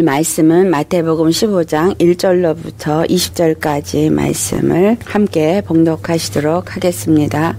말씀은 마태복음 15장 1절로부터 20절까지 말씀을 함께 봉독하시도록 하겠습니다.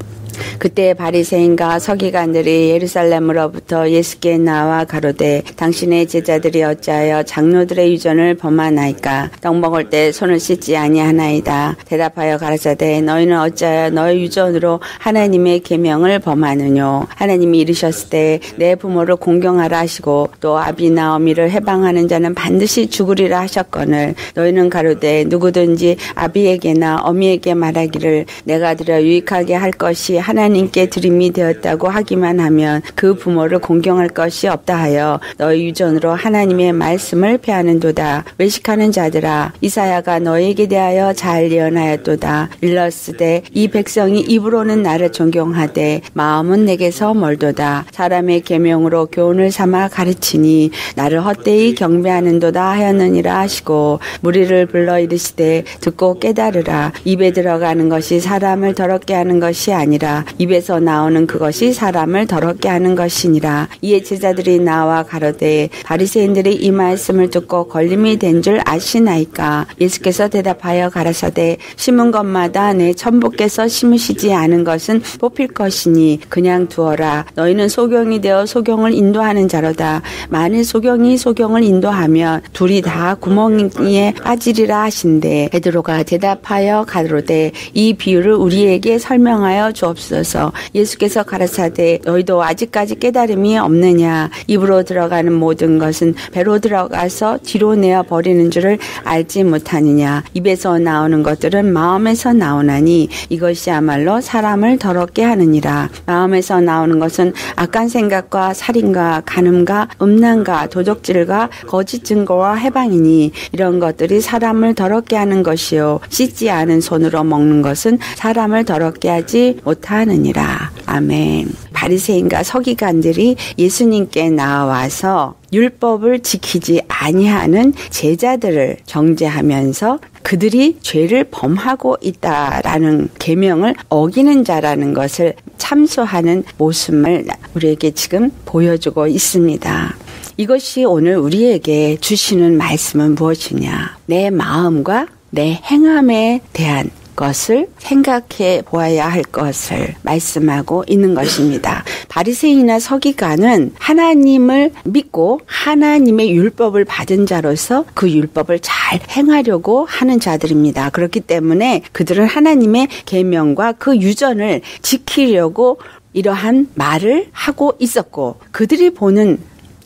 그때 바리새인과 서기관들이 예루살렘으로부터 예수께 나와 가로되 당신의 제자들이 어찌하여 장로들의 유전을 범하나이까? 떡 먹을 때 손을 씻지 아니하나이다. 대답하여 가라사대 너희는 어찌하여 너희 유전으로 하나님의 계명을 범하느뇨? 하나님이 이르셨을 때 내 부모를 공경하라 하시고 또 아비나 어미를 해방하는 자는 반드시 죽으리라 하셨거늘 너희는 가로되 누구든지 아비에게나 어미에게 말하기를 내가 드려 유익하게 할 것이 하나님께 드림이 되었다고 하기만 하면 그 부모를 공경할 것이 없다 하여 너희 유전으로 하나님의 말씀을 폐하는도다. 외식하는 자들아 이사야가 너희에게 대하여 잘 예언하였도다. 일렀으되 이 백성이 입으로는 나를 존경하되 마음은 내게서 멀도다. 사람의 계명으로 교훈을 삼아 가르치니 나를 헛되이 경배하는도다 하였느니라 하시고 무리를 불러 이르시되 듣고 깨달으라. 입에 들어가는 것이 사람을 더럽게 하는 것이 아니라 입에서 나오는 그것이 사람을 더럽게 하는 것이니라. 이에 제자들이 나와 가로되 바리새인들이 이 말씀을 듣고 걸림이 된 줄 아시나이까? 예수께서 대답하여 가라사대 심은 것마다 내 천부께서 심으시지 않은 것은 뽑힐 것이니 그냥 두어라. 너희는 소경이 되어 소경을 인도하는 자로다. 만일 소경이 소경을 인도하면 둘이 다 구멍에 빠지리라 하신대. 베드로가 대답하여 가로되 이 비유를 우리에게 설명하여 주옵소서. 예수께서 가라사대 너희도 아직까지 깨달음이 없느냐? 입으로 들어가는 모든 것은 배로 들어가서 뒤로 내어 버리는 줄을 알지 못하느냐? 입에서 나오는 것들은 마음에서 나오나니 이것이야말로 사람을 더럽게 하느니라. 마음에서 나오는 것은 악한 생각과 살인과 간음과 음란과 도적질과 거짓 증거와 해방이니 이런 것들이 사람을 더럽게 하는 것이요 씻지 않은 손으로 먹는 것은 사람을 더럽게 하지 못하느니라. 아멘. 바리새인과 서기관들이 예수님께 나와서 율법을 지키지 아니하는 제자들을 정죄하면서 그들이 죄를 범하고 있다라는 계명을 어기는 자라는 것을 참소하는 모습을 우리에게 지금 보여주고 있습니다. 이것이 오늘 우리에게 주시는 말씀은 무엇이냐? 내 마음과 내 행함에 대한 것을 생각해 보아야 할 것을 말씀하고 있는 것입니다. 바리새인이나 서기관은 하나님을 믿고 하나님의 율법을 받은 자로서 그 율법을 잘 행하려고 하는 자들입니다. 그렇기 때문에 그들은 하나님의 계명과 그 유전을 지키려고 이러한 말을 하고 있었고 그들이 보는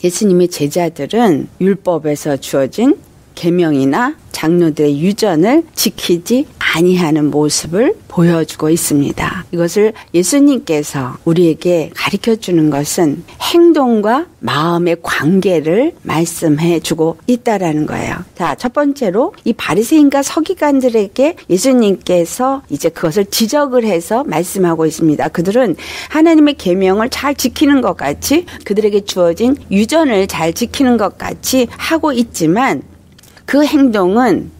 예수님의 제자들은 율법에서 주어진 계명이나 장로들의 유전을 지키지 아니하는 모습을 보여주고 있습니다. 이것을 예수님께서 우리에게 가르쳐주는 것은 행동과 마음의 관계를 말씀해주고 있다라는 거예요. 자, 첫 번째로 이 바리새인과 서기관들에게 예수님께서 이제 그것을 지적을 해서 말씀하고 있습니다. 그들은 하나님의 계명을 잘 지키는 것 같이 그들에게 주어진 유전을 잘 지키는 것 같이 하고 있지만 그 행동은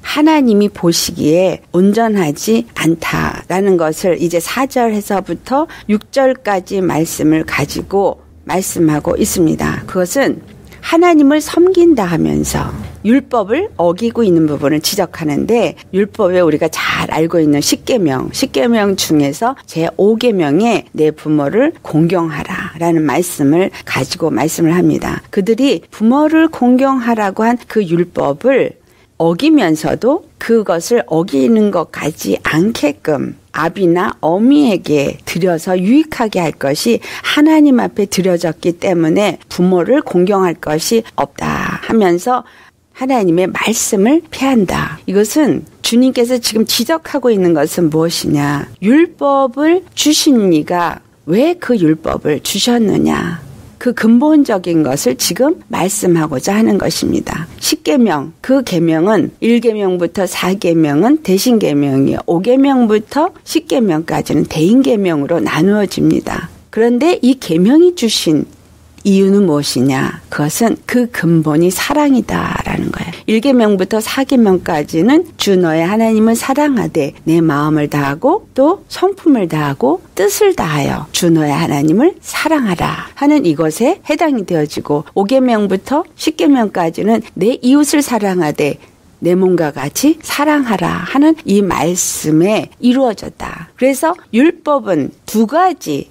하나님이 보시기에 온전하지 않다라는 것을 이제 4절에서부터 6절까지 말씀을 가지고 말씀하고 있습니다. 그것은 하나님을 섬긴다 하면서 율법을 어기고 있는 부분을 지적하는데 율법에 우리가 잘 알고 있는 10계명 중에서 제5계명에 내 부모를 공경하라 라는 말씀을 가지고 말씀을 합니다. 그들이 부모를 공경하라고 한 그 율법을 어기면서도 그것을 어기는 것 같지 않게끔 아비나 어미에게 드려서 유익하게 할 것이 하나님 앞에 드려졌기 때문에 부모를 공경할 것이 없다 하면서 하나님의 말씀을 폐한다. 이것은 주님께서 지금 지적하고 있는 것은 무엇이냐? 율법을 주신 이가 왜 그 율법을 주셨느냐? 그 근본적인 것을 지금 말씀하고자 하는 것입니다. 10계명, 그 계명은 1계명부터 4계명은 대신계명이요. 5계명부터 10계명까지는 대인계명으로 나누어집니다. 그런데 이 계명이 주신 이유는 무엇이냐? 그것은 그 근본이 사랑이다라는 거예요. 1계명부터 4계명까지는 주 너의 하나님을 사랑하되 내 마음을 다하고 또 성품을 다하고 뜻을 다하여 주 너의 하나님을 사랑하라 하는 이것에 해당이 되어지고 5계명부터 10계명까지는 내 이웃을 사랑하되 내 몸과 같이 사랑하라 하는 이 말씀에 이루어졌다. 그래서 율법은 두 가지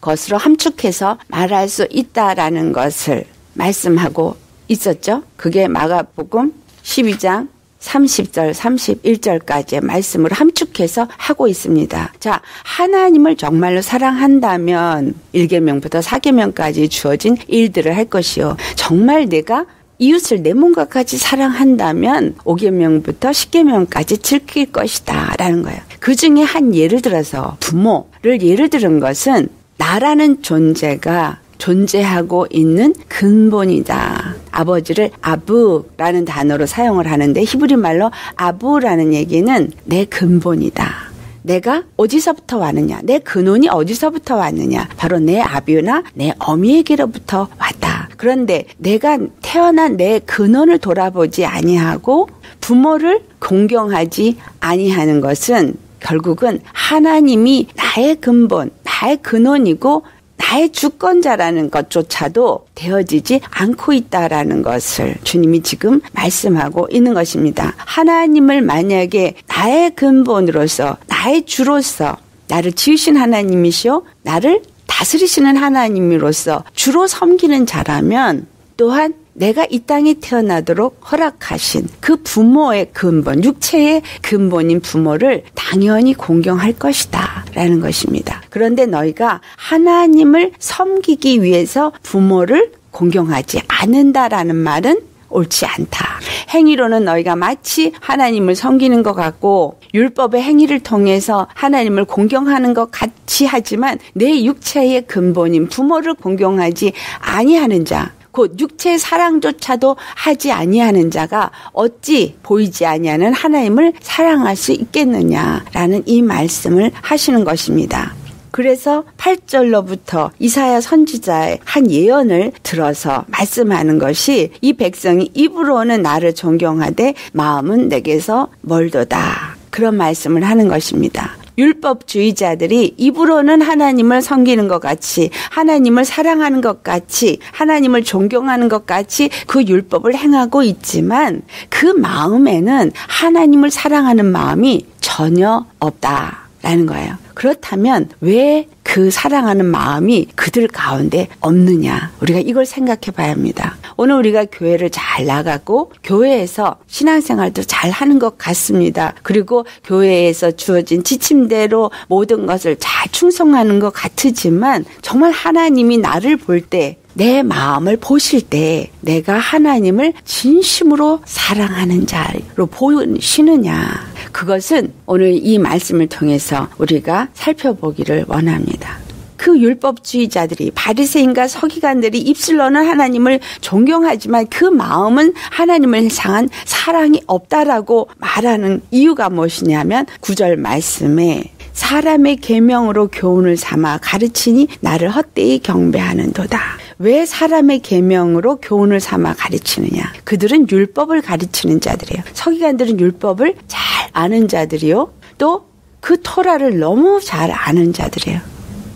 것으로 함축해서 말할 수 있다라는 것을 말씀하고 있었죠. 그게 마가복음 12장 30절, 31절까지의 말씀을 함축해서 하고 있습니다. 자, 하나님을 정말로 사랑한다면 1계명부터 4계명까지 주어진 일들을 할 것이요. 정말 내가 이웃을 내 몸과 같이 사랑한다면 5계명부터 10계명까지 지킬 것이다 라는 거예요. 그 중에 한 예를 들어서 부모를 예를 들은 것은 나라는 존재가 존재하고 있는 근본이다. 아버지를 아부라는 단어로 사용을 하는데 히브리 말로 아부라는 얘기는 내 근본이다. 내가 어디서부터 왔느냐? 내 근원이 어디서부터 왔느냐? 바로 내 아비나 내 어미에게로부터 왔다. 그런데 내가 태어난 내 근원을 돌아보지 아니하고 부모를 공경하지 아니하는 것은 결국은 하나님이 나의 근본, 나의 근원이고 나의 주권자라는 것조차도 되어지지 않고 있다라는 것을 주님이 지금 말씀하고 있는 것입니다. 하나님을 만약에 나의 근본으로서, 나의 주로서 나를 지으신 하나님이시오, 나를 다스리시는 하나님으로서 주로 섬기는 자라면 또한 내가 이 땅에 태어나도록 허락하신 그 부모의 근본, 육체의 근본인 부모를 당연히 공경할 것이다 라는 것입니다. 그런데 너희가 하나님을 섬기기 위해서 부모를 공경하지 않는다라는 말은 옳지 않다. 행위로는 너희가 마치 하나님을 섬기는 것 같고 율법의 행위를 통해서 하나님을 공경하는 것 같이 하지만 내 육체의 근본인 부모를 공경하지 아니하는 자, 곧 육체의 사랑조차도 하지 아니하는 자가 어찌 보이지 아니하는 하나님을 사랑할 수 있겠느냐라는 이 말씀을 하시는 것입니다. 그래서 8절로부터 이사야 선지자의 한 예언을 들어서 말씀하는 것이 이 백성이 입으로는 나를 존경하되 마음은 내게서 멀도다. 그런 말씀을 하는 것입니다. 율법주의자들이 입으로는 하나님을 섬기는 것 같이 하나님을 사랑하는 것 같이 하나님을 존경하는 것 같이 그 율법을 행하고 있지만 그 마음에는 하나님을 사랑하는 마음이 전혀 없다라는 거예요. 그렇다면 왜 그 사랑하는 마음이 그들 가운데 없느냐? 우리가 이걸 생각해 봐야 합니다. 오늘 우리가 교회를 잘 나가고 교회에서 신앙생활도 잘 하는 것 같습니다. 그리고 교회에서 주어진 지침대로 모든 것을 잘 충성하는 것 같지만 정말 하나님이 나를 볼 때 내 마음을 보실 때 내가 하나님을 진심으로 사랑하는 자로 보시느냐. 그것은 오늘 이 말씀을 통해서 우리가 살펴보기를 원합니다. 그 율법주의자들이 바리새인과 서기관들이 입술로는 하나님을 존경하지만 그 마음은 하나님을 향한 사랑이 없다라고 말하는 이유가 무엇이냐면 9절 말씀에 사람의 계명으로 교훈을 삼아 가르치니 나를 헛되이 경배하는도다. 왜 사람의 계명으로 교훈을 삼아 가르치느냐? 그들은 율법을 가르치는 자들이에요. 서기관들은 율법을 잘 아는 자들이요. 또 그 토라를 너무 잘 아는 자들이에요.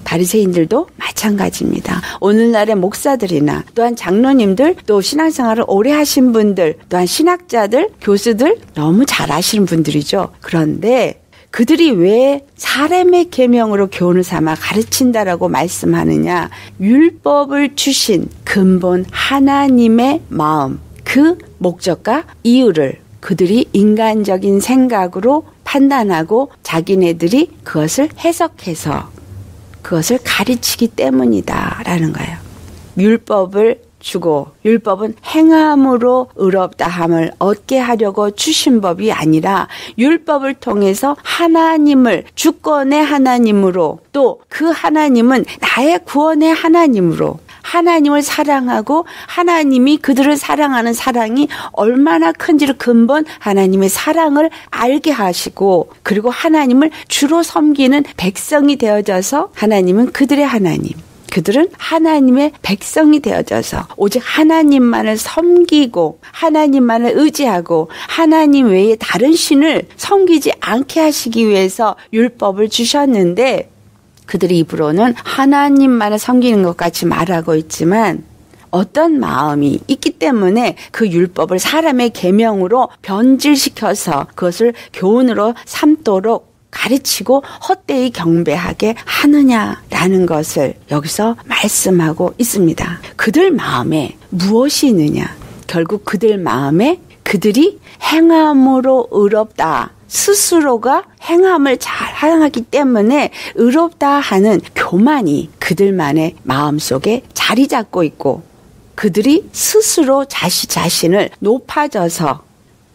바리새인들도 마찬가지입니다. 오늘날의 목사들이나 또한 장로님들, 또 신앙생활을 오래 하신 분들, 또한 신학자들, 교수들 너무 잘 아시는 분들이죠. 그런데 그들이 왜 사람의 계명으로 교훈을 삼아 가르친다라고 말씀하느냐? 율법을 주신 근본 하나님의 마음, 그 목적과 이유를 그들이 인간적인 생각으로 판단하고 자기네들이 그것을 해석해서 그것을 가르치기 때문이다라는 거예요. 율법을 주고 율법은 행함으로 의롭다함을 얻게 하려고 주신 법이 아니라 율법을 통해서 하나님을 주권의 하나님으로 또 그 하나님은 나의 구원의 하나님으로 하나님을 사랑하고 하나님이 그들을 사랑하는 사랑이 얼마나 큰지를 근본 하나님의 사랑을 알게 하시고 그리고 하나님을 주로 섬기는 백성이 되어져서 하나님은 그들의 하나님 그들은 하나님의 백성이 되어져서 오직 하나님만을 섬기고 하나님만을 의지하고 하나님 외에 다른 신을 섬기지 않게 하시기 위해서 율법을 주셨는데 그들의 입으로는 하나님만을 섬기는 것 같이 말하고 있지만 어떤 마음이 있기 때문에 그 율법을 사람의 계명으로 변질시켜서 그것을 교훈으로 삼도록 가르치고 헛되이 경배하게 하느냐라는 것을 여기서 말씀하고 있습니다. 그들 마음에 무엇이 있느냐? 결국 그들 마음에 그들이 행함으로 의롭다. 스스로가 행함을 잘 하기 때문에 의롭다 하는 교만이 그들만의 마음속에 자리 잡고 있고 그들이 스스로 자신을 높아져서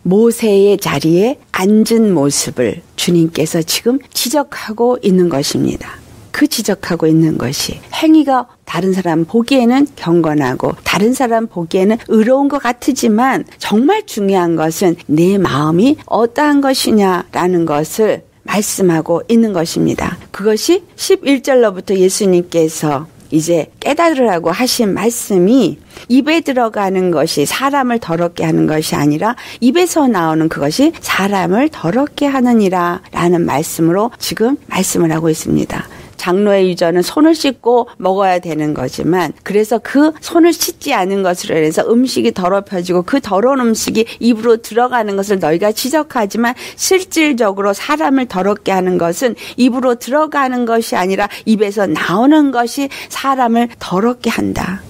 모세의 자리에 앉은 모습을 주님께서 지금 지적하고 있는 것입니다. 그 지적하고 있는 것이 행위가 다른 사람 보기에는 경건하고 다른 사람 보기에는 의로운 것 같지만 정말 중요한 것은 내 마음이 어떠한 것이냐라는 것을 말씀하고 있는 것입니다. 그것이 11절로부터 예수님께서 이제 깨달으라고 하신 말씀이 입에 들어가는 것이 사람을 더럽게 하는 것이 아니라 입에서 나오는 그것이 사람을 더럽게 하느니라 라는 말씀으로 지금 말씀을 하고 있습니다. 장로의 유전은 손을 씻고 먹어야 되는 거지만 그래서 그 손을 씻지 않은 것으로 인해서 음식이 더럽혀지고 그 더러운 음식이 입으로 들어가는 것을 너희가 지적하지만 실질적으로 사람을 더럽게 하는 것은 입으로 들어가는 것이 아니라 입에서 나오는 것이 사람을 더럽게 한다.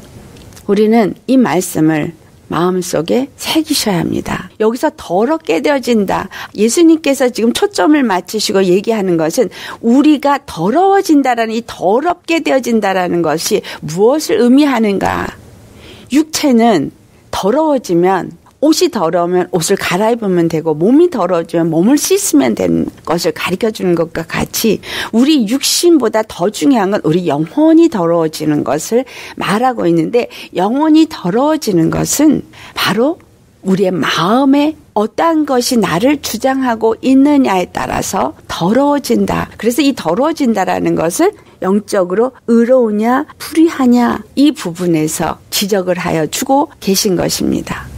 우리는 이 말씀을 마음속에 새기셔야 합니다. 여기서 더럽게 되어진다. 예수님께서 지금 초점을 맞추시고 얘기하는 것은 우리가 더러워진다라는 이 더럽게 되어진다라는 것이 무엇을 의미하는가? 육체는 더러워지면 옷이 더러우면 옷을 갈아입으면 되고 몸이 더러워지면 몸을 씻으면 되는 것을 가르쳐주는 것과 같이 우리 육신보다 더 중요한 건 우리 영혼이 더러워지는 것을 말하고 있는데 영혼이 더러워지는 것은 바로 우리의 마음에 어떠한 것이 나를 주장하고 있느냐에 따라서 더러워진다. 그래서 이 더러워진다라는 것을 영적으로 의로우냐 불의하냐 이 부분에서 지적을 하여 주고 계신 것입니다.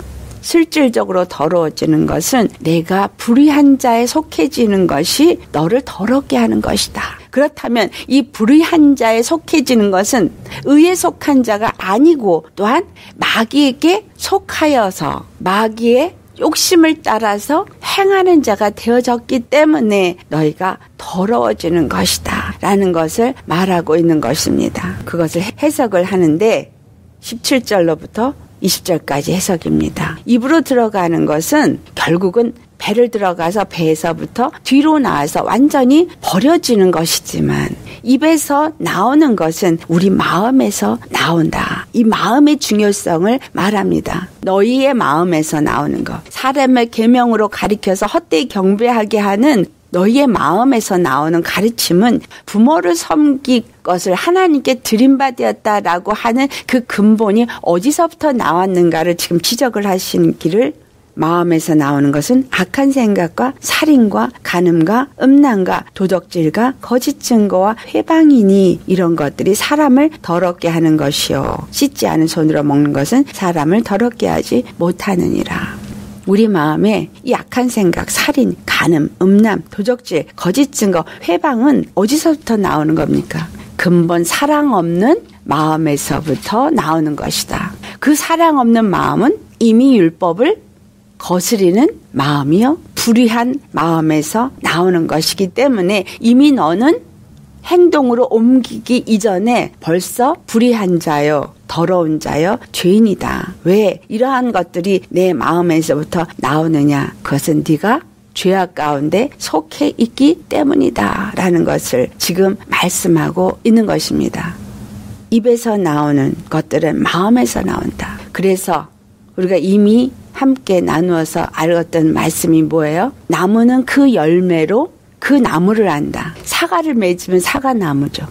실질적으로 더러워지는 것은 내가 불의한 자에 속해지는 것이 너를 더럽게 하는 것이다. 그렇다면 이 불의한 자에 속해지는 것은 의에 속한 자가 아니고 또한 마귀에게 속하여서 마귀의 욕심을 따라서 행하는 자가 되어졌기 때문에 너희가 더러워지는 것이다 라는 것을 말하고 있는 것입니다. 그것을 해석을 하는데 17절로부터 20절까지 해석입니다. 입으로 들어가는 것은 결국은 배를 들어가서 배에서부터 뒤로 나와서 완전히 버려지는 것이지만 입에서 나오는 것은 우리 마음에서 나온다. 이 마음의 중요성을 말합니다. 너희의 마음에서 나오는 것. 사람의 계명으로 가리켜서 헛되이 경배하게 하는 너희의 마음에서 나오는 가르침은 부모를 섬길 것을 하나님께 드림받았다라고 하는 그 근본이 어디서부터 나왔는가를 지금 지적을 하시기를 마음에서 나오는 것은 악한 생각과 살인과 간음과 음란과 도적질과 거짓 증거와 회방이니 이런 것들이 사람을 더럽게 하는 것이요. 씻지 않은 손으로 먹는 것은 사람을 더럽게 하지 못하느니라. 우리 마음에 이 악한 생각, 살인, 간음, 음란, 도적질, 거짓 증거, 회방은 어디서부터 나오는 겁니까? 근본 사랑 없는 마음에서부터 나오는 것이다. 그 사랑 없는 마음은 이미 율법을 거스리는 마음이요. 불의한 마음에서 나오는 것이기 때문에 이미 너는 행동으로 옮기기 이전에 벌써 불의한 자요. 더러운 자여 죄인이다. 왜 이러한 것들이 내 마음에서부터 나오느냐? 그것은 네가 죄악 가운데 속해 있기 때문이다 라는 것을 지금 말씀하고 있는 것입니다. 입에서 나오는 것들은 마음에서 나온다. 그래서 우리가 이미 함께 나누어서 알았던 말씀이 뭐예요? 나무는 그 열매로 그 나무를 안다. 사과를 맺으면 사과나무죠.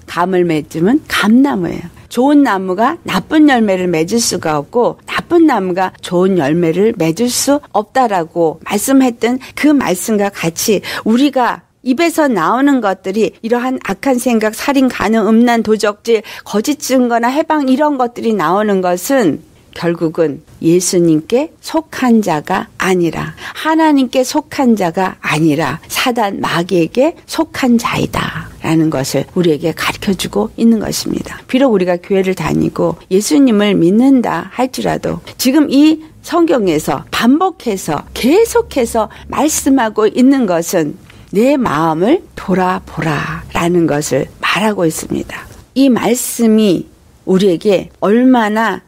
감을 맺으면 감나무예요. 좋은 나무가 나쁜 열매를 맺을 수가 없고 나쁜 나무가 좋은 열매를 맺을 수 없다라고 말씀했던 그 말씀과 같이 우리가 입에서 나오는 것들이 이러한 악한 생각, 살인, 간음, 음란, 도적질, 거짓 증거나 해방 이런 것들이 나오는 것은 결국은 예수님께 속한 자가 아니라 하나님께 속한 자가 아니라 사단 마귀에게 속한 자이다 라는 것을 우리에게 가르쳐주고 있는 것입니다. 비록 우리가 교회를 다니고 예수님을 믿는다 할지라도 지금 이 성경에서 반복해서 계속해서 말씀하고 있는 것은 내 마음을 돌아보라 라는 것을 말하고 있습니다. 이 말씀이 우리에게 얼마나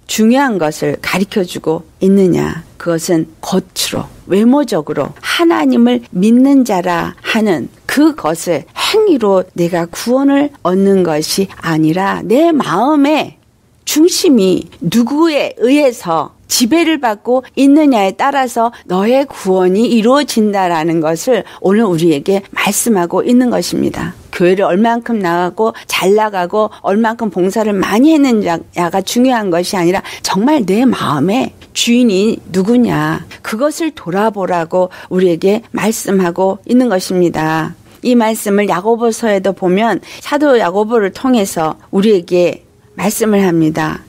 중요한 것을 가르쳐주고 있느냐. 그것은 겉으로 외모적으로 하나님을 믿는 자라 하는 그것을 행위로 내가 구원을 얻는 것이 아니라 내 마음의 중심이 누구에 의해서 지배를 받고 있느냐에 따라서 너의 구원이 이루어진다라는 것을 오늘 우리에게 말씀하고 있는 것입니다. 교회를 얼만큼 나가고 잘 나가고 얼만큼 봉사를 많이 했느냐가 중요한 것이 아니라 정말 내 마음의 주인이 누구냐 그것을 돌아보라고 우리에게 말씀하고 있는 것입니다. 이 말씀을 야고보서에도 보면 사도 야고보를 통해서 우리에게 말씀을 합니다.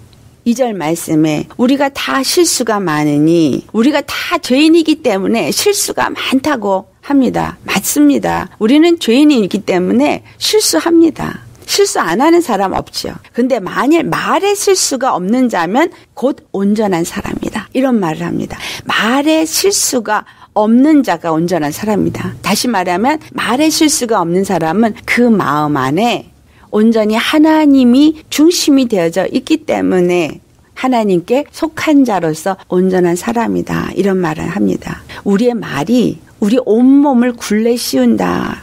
2절 말씀에 우리가 다 실수가 많으니 우리가 다 죄인이기 때문에 실수가 많다고 합니다. 맞습니다. 우리는 죄인이기 때문에 실수합니다. 실수 안 하는 사람 없죠. 근데 만일 말에 실수가 없는 자면 곧 온전한 사람이다. 이런 말을 합니다. 말에 실수가 없는 자가 온전한 사람이다. 다시 말하면 말에 실수가 없는 사람은 그 마음 안에 온전히 하나님이 중심이 되어져 있기 때문에 하나님께 속한 자로서 온전한 사람이다. 이런 말을 합니다. 우리의 말이 우리 온몸을 굴레 씌운다.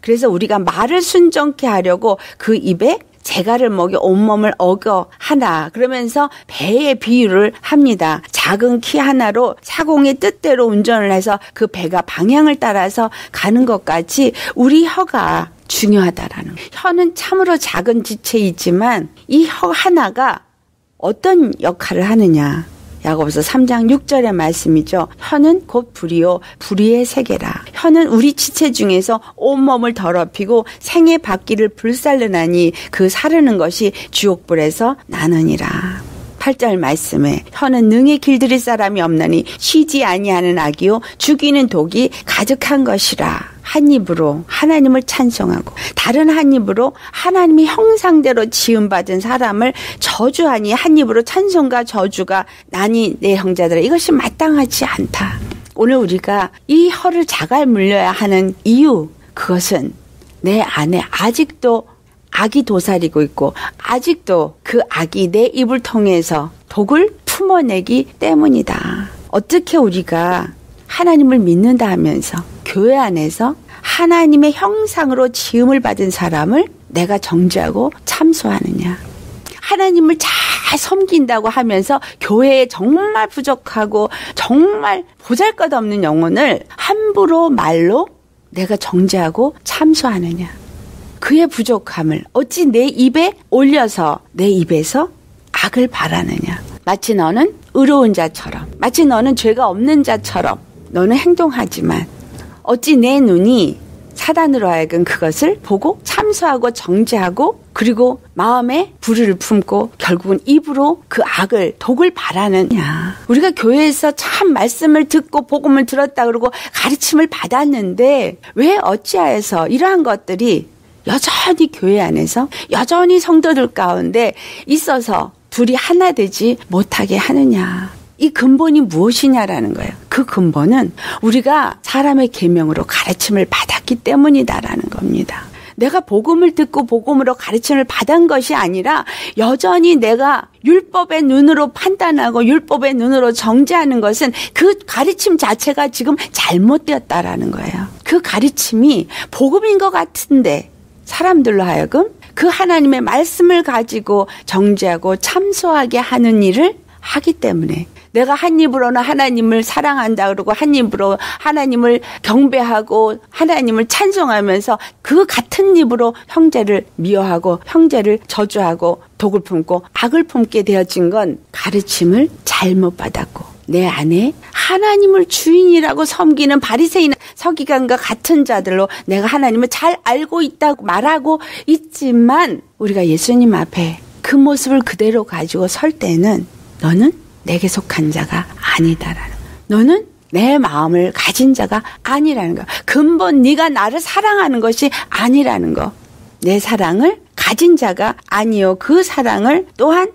그래서 우리가 말을 순정케 하려고 그 입에 재갈을 먹여 온몸을 어겨 하나 그러면서 배의 비유를 합니다. 작은 키 하나로 사공의 뜻대로 운전을 해서 그 배가 방향을 따라서 가는 것 같이 우리 혀가 중요하다라는 혀는 참으로 작은 지체이지만 이 혀 하나가 어떤 역할을 하느냐. 야고보서 3장 6절의 말씀이죠. 혀는 곧 불이요 불의의 세계라. 혀는 우리 지체 중에서 온몸을 더럽히고 생의 바퀴를 불살르나니 그 사르는 것이 지옥불에서 나느니라. 8절 말씀에 혀는 능히 길들일 사람이 없나니 쉬지 아니하는 악이요 죽이는 독이 가득한 것이라. 한 입으로 하나님을 찬송하고 다른 한 입으로 하나님의 형상대로 지음받은 사람을 저주하니 한 입으로 찬송과 저주가 나니 내 형제들아 이것이 마땅하지 않다. 오늘 우리가 이 혀를 자갈 물려야 하는 이유 그것은 내 안에 아직도 악이 도사리고 있고 아직도 그 악이 내 입을 통해서 독을 품어내기 때문이다. 어떻게 우리가 하나님을 믿는다 하면서 교회 안에서 하나님의 형상으로 지음을 받은 사람을 내가 정죄하고 참소하느냐. 하나님을 잘 섬긴다고 하면서 교회에 정말 부족하고 정말 보잘것없는 영혼을 함부로 말로 내가 정죄하고 참소하느냐. 그의 부족함을 어찌 내 입에 올려서 내 입에서 악을 바라느냐. 마치 너는 의로운 자처럼 마치 너는 죄가 없는 자처럼 너는 행동하지만 어찌 내 눈이 사단으로 하여금 그것을 보고 참소하고 정죄하고 그리고 마음에 불의를 품고 결국은 입으로 그 악을 독을 바라느냐. 우리가 교회에서 참 말씀을 듣고 복음을 들었다 그러고 가르침을 받았는데 왜 어찌하여서 이러한 것들이 여전히 교회 안에서 여전히 성도들 가운데 있어서 둘이 하나 되지 못하게 하느냐. 이 근본이 무엇이냐라는 거예요. 그 근본은 우리가 사람의 계명으로 가르침을 받았기 때문이다라는 겁니다. 내가 복음을 듣고 복음으로 가르침을 받은 것이 아니라 여전히 내가 율법의 눈으로 판단하고 율법의 눈으로 정죄하는 것은 그 가르침 자체가 지금 잘못되었다라는 거예요. 그 가르침이 복음인 것 같은데 사람들로 하여금 그 하나님의 말씀을 가지고 정죄하고 참소하게 하는 일을 하기 때문에 내가 한 입으로는 하나님을 사랑한다 그러고 한 입으로 하나님을 경배하고 하나님을 찬송하면서 그 같은 입으로 형제를 미워하고 형제를 저주하고 독을 품고 악을 품게 되어진 건 가르침을 잘못 받았고 내 안에 하나님을 주인이라고 섬기는 바리새인 서기관과 같은 자들로 내가 하나님을 잘 알고 있다고 말하고 있지만 우리가 예수님 앞에 그 모습을 그대로 가지고 설 때는 너는 내게 속한 자가 아니다라는, 너는 내 마음을 가진 자가 아니라는 거. 근본 네가 나를 사랑하는 것이 아니라는 거. 내 사랑을 가진 자가 아니요, 그 사랑을 또한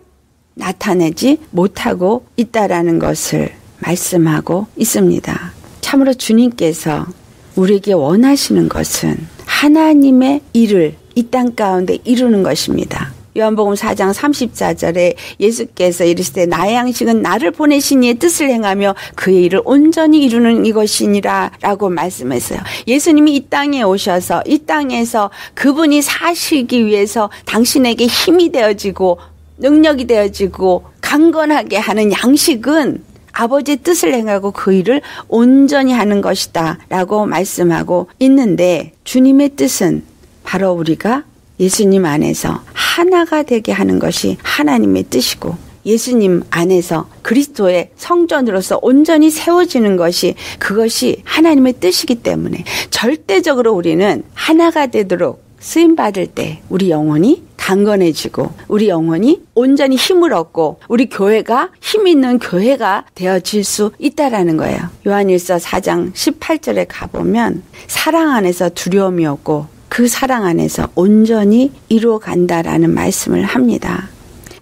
나타내지 못하고 있다라는 것을 말씀하고 있습니다. 참으로 주님께서 우리에게 원하시는 것은 하나님의 일을 이 땅 가운데 이루는 것입니다. 요한복음 4장 34절에 예수께서 이르시되 나의 양식은 나를 보내신 이의 뜻을 행하며 그의 일을 온전히 이루는 이것이니라 라고 말씀했어요. 예수님이 이 땅에 오셔서 이 땅에서 그분이 사시기 위해서 당신에게 힘이 되어지고 능력이 되어지고 강건하게 하는 양식은 아버지의 뜻을 행하고 그 일을 온전히 하는 것이다 라고 말씀하고 있는데, 주님의 뜻은 바로 우리가 예수님 안에서 하나가 되게 하는 것이 하나님의 뜻이고, 예수님 안에서 그리스도의 성전으로서 온전히 세워지는 것이, 그것이 하나님의 뜻이기 때문에 절대적으로 우리는 하나가 되도록 쓰임받을 때 우리 영혼이 강건해지고 우리 영혼이 온전히 힘을 얻고 우리 교회가 힘 있는 교회가 되어질 수 있다라는 거예요. 요한일서 4장 18절에 가보면 사랑 안에서 두려움이 없고 그 사랑 안에서 온전히 이루어간다라는 말씀을 합니다.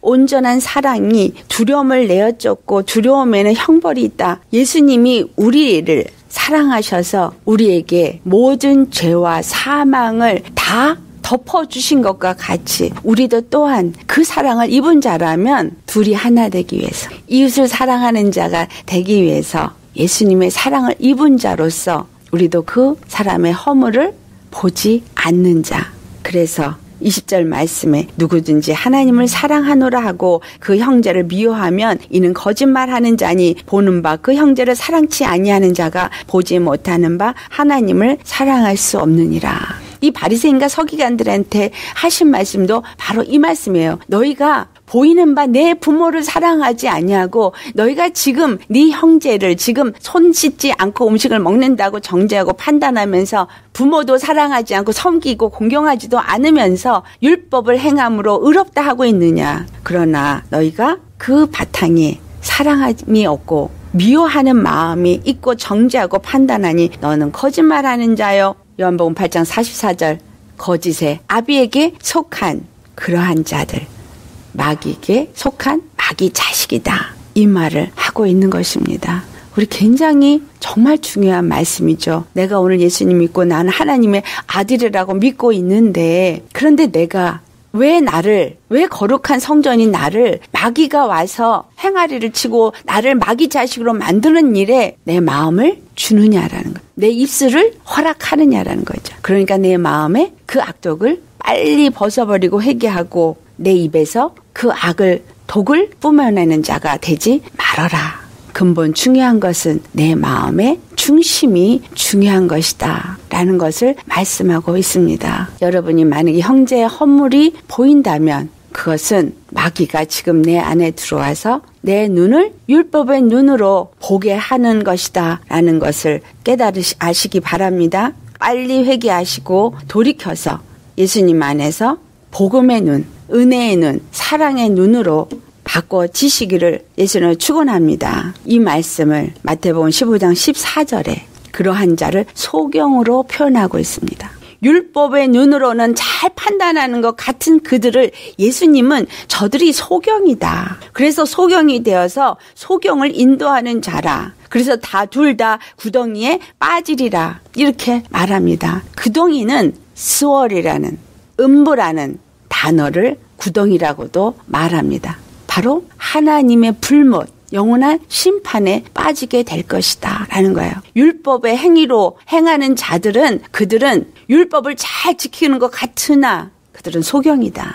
온전한 사랑이 두려움을 내어쫓고 두려움에는 형벌이 있다. 예수님이 우리를 사랑하셔서 우리에게 모든 죄와 사망을 다 덮어주신 것과 같이 우리도 또한 그 사랑을 입은 자라면 둘이 하나 되기 위해서, 이웃을 사랑하는 자가 되기 위해서 예수님의 사랑을 입은 자로서 우리도 그 사람의 허물을 보지 않는 자. 그래서 20절 말씀에 누구든지 하나님을 사랑하노라 하고 그 형제를 미워하면 이는 거짓말하는 자니 보는 바 그 형제를 사랑치 아니하는 자가 보지 못하는 바 하나님을 사랑할 수 없느니라. 이 바리새인과 서기관들한테 하신 말씀도 바로 이 말씀이에요. 너희가 보이는 바 내 부모를 사랑하지 아니하고 너희가 지금 네 형제를 지금 손 씻지 않고 음식을 먹는다고 정죄하고 판단하면서 부모도 사랑하지 않고 섬기고 공경하지도 않으면서 율법을 행함으로 의롭다 하고 있느냐. 그러나 너희가 그 바탕에 사랑함이 없고 미워하는 마음이 있고 정죄하고 판단하니 너는 거짓말하는 자요. 요한복음 8장 44절 거짓의 아비에게 속한 그러한 자들, 마귀에게 속한 마귀 자식이다. 이 말을 하고 있는 것입니다. 우리 굉장히 정말 중요한 말씀이죠. 내가 오늘 예수님 믿고 나는 하나님의 아들이라고 믿고 있는데, 그런데 내가 왜 거룩한 성전인 나를 마귀가 와서 행아리를 치고 나를 마귀 자식으로 만드는 일에 내 마음을 주느냐라는 거, 내 입술을 허락하느냐라는 거죠. 그러니까 내 마음에 그 악독을 빨리 벗어버리고 회개하고 내 입에서 그 독을 뿜어내는 자가 되지 말아라. 근본 중요한 것은 내 마음의 중심이 중요한 것이다 라는 것을 말씀하고 있습니다. 여러분이 만약에 형제의 허물이 보인다면 그것은 마귀가 지금 내 안에 들어와서 내 눈을 율법의 눈으로 보게 하는 것이다 라는 것을 아시기 바랍니다. 빨리 회개하시고 돌이켜서 예수님 안에서 복음의 눈, 은혜의 눈, 사랑의 눈으로 바꿔지시기를 예수님을 축원합니다. 이 말씀을 마태복음 15장 14절에 그러한 자를 소경으로 표현하고 있습니다. 율법의 눈으로는 잘 판단하는 것 같은 그들을 예수님은 저들이 소경이다. 그래서 소경이 되어서 소경을 인도하는 자라. 그래서 둘 다 구덩이에 빠지리라. 이렇게 말합니다. 구덩이는 스월이라는 음부라는 단어를 구덩이라고도 말합니다. 바로 하나님의 불못, 영원한 심판에 빠지게 될 것이다 라는 거예요. 율법의 행위로 행하는 자들은 그들은 율법을 잘 지키는 것 같으나 그들은 소경이다,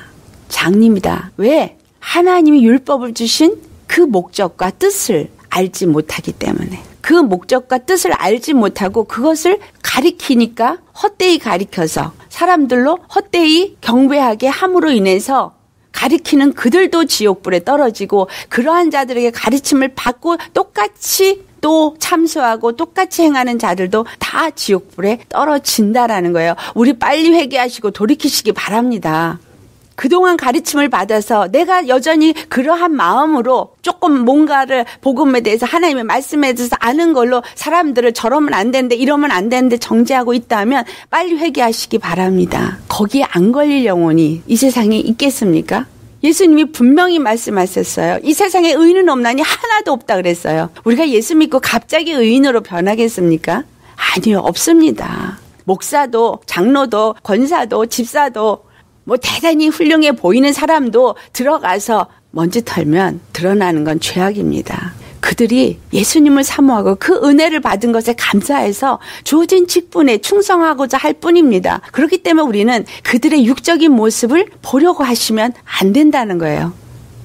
장님이다. 왜? 하나님이 율법을 주신 그 목적과 뜻을 알지 못하기 때문에. 그 목적과 뜻을 알지 못하고 그것을 가리키니까 헛되이 가리켜서 사람들로 헛되이 경배하게 함으로 인해서 가리키는 그들도 지옥불에 떨어지고 그러한 자들에게 가르침을 받고 똑같이 또 참소하고 똑같이 행하는 자들도 다 지옥불에 떨어진다라는 거예요. 우리 빨리 회개하시고 돌이키시기 바랍니다. 그동안 가르침을 받아서 내가 여전히 그러한 마음으로 조금 뭔가를 복음에 대해서 하나님의 말씀에 대해서 아는 걸로 사람들을 저러면 안 되는데 이러면 안 되는데 정죄하고 있다면 빨리 회개하시기 바랍니다. 거기에 안 걸릴 영혼이 이 세상에 있겠습니까? 예수님이 분명히 말씀하셨어요. 이 세상에 의인은 없나니 하나도 없다 그랬어요. 우리가 예수 믿고 갑자기 의인으로 변하겠습니까? 아니요, 없습니다. 목사도 장로도 권사도 집사도 뭐 대단히 훌륭해 보이는 사람도 들어가서 먼지 털면 드러나는 건 죄악입니다. 그들이 예수님을 사모하고 그 은혜를 받은 것에 감사해서 주어진 직분에 충성하고자 할 뿐입니다. 그렇기 때문에 우리는 그들의 육적인 모습을 보려고 하시면 안 된다는 거예요.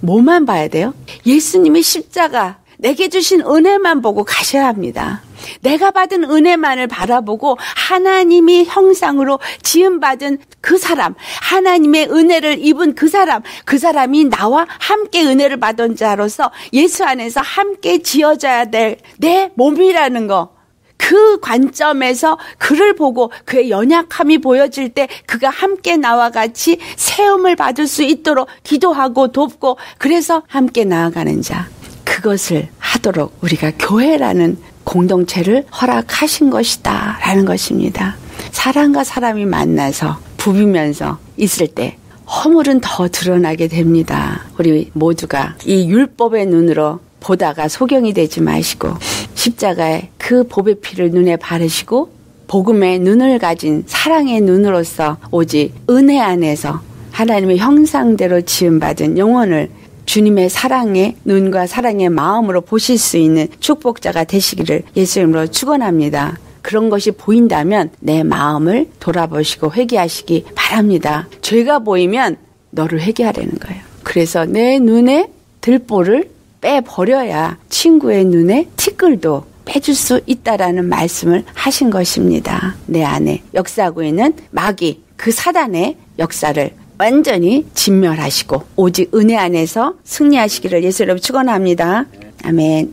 뭐만 봐야 돼요? 예수님의 십자가, 내게 주신 은혜만 보고 가셔야 합니다. 내가 받은 은혜만을 바라보고 하나님이 형상으로 지음받은 그 사람, 하나님의 은혜를 입은 그 사람이 나와 함께 은혜를 받은 자로서 예수 안에서 함께 지어져야 될 내 몸이라는 거, 그 관점에서 그를 보고 그의 연약함이 보여질 때 그가 함께 나와 같이 세움을 받을 수 있도록 기도하고 돕고 그래서 함께 나아가는 자, 그것을 하도록 우리가 교회라는 공동체를 허락하신 것이다 라는 것입니다. 사람과 사람이 만나서 부비면서 있을 때 허물은 더 드러나게 됩니다. 우리 모두가 이 율법의 눈으로 보다가 소경이 되지 마시고 십자가의 그 보배 피를 눈에 바르시고 복음의 눈을 가진 사랑의 눈으로서 오직 은혜 안에서 하나님의 형상대로 지음받은 영혼을 주님의 사랑의 눈과 사랑의 마음으로 보실 수 있는 축복자가 되시기를 예수 이름으로 축원합니다. 그런 것이 보인다면 내 마음을 돌아보시고 회개하시기 바랍니다. 죄가 보이면 너를 회개하라는 거예요. 그래서 내 눈에 들보를 빼버려야 친구의 눈에 티끌도 빼줄 수 있다라는 말씀을 하신 것입니다. 내 안에 역사하고 있는 마귀, 그 사단의 역사를 완전히 진멸하시고 오직 은혜 안에서 승리하시기를 예수 이름으로 축원합니다. 아멘.